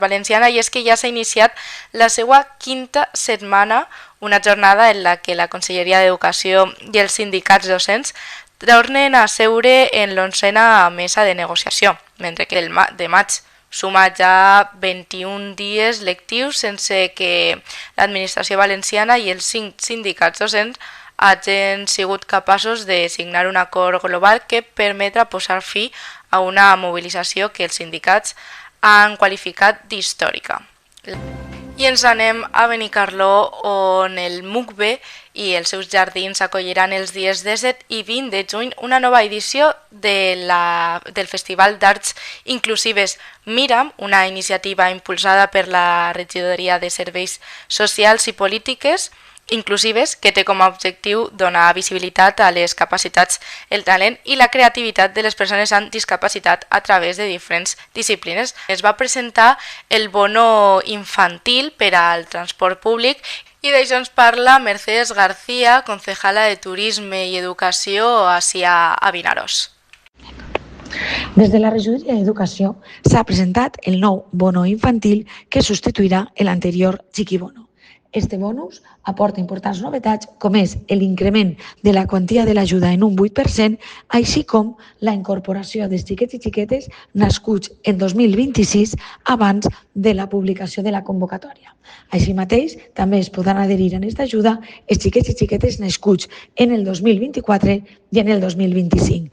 valenciana, i és que ja s'ha iniciat la seva quinta setmana, una jornada en la que la Conselleria d'Educació i els sindicats docents tornen a seure en l'11a mesa de negociació, mentre que el de maig suma ja 21 dies lectius sense que l'administració valenciana i els 5 sindicats docents hagin sigut capaços de signar un acord global que permetra posar fi a una mobilització que els sindicats han qualificat d'històrica. I ens anem a Benicarló, on el MUCBE i els seus jardins acolliran els dies 17 i 20 de juny una nova edició del Festival d'Arts Inclusives Miram, una iniciativa impulsada per la Regidoria de Serveis Socials i Polítiques Inclusives, que té com a objectiu donar visibilitat a les capacitats, el talent i la creativitat de les persones amb discapacitat a través de diferents disciplines. Es va presentar el bono infantil per al transport públic i d'això ens parla Mercedes García, concejala de Turisme i Educació a Vinaròs. Des de la Regidoria d'Educació s'ha presentat el nou bono infantil que substituirà l'anterior Chiquibono. Este bonus aporta importants novetats com és l'increment de la quantia de l'ajuda en un 8%, així com la incorporació dels xiquets i xiquetes nascuts en 2026 abans de la publicació de la convocatòria. Així mateix, també es podran adherir a aquesta ajuda els xiquets i xiquetes nascuts en el 2024 i en el 2025.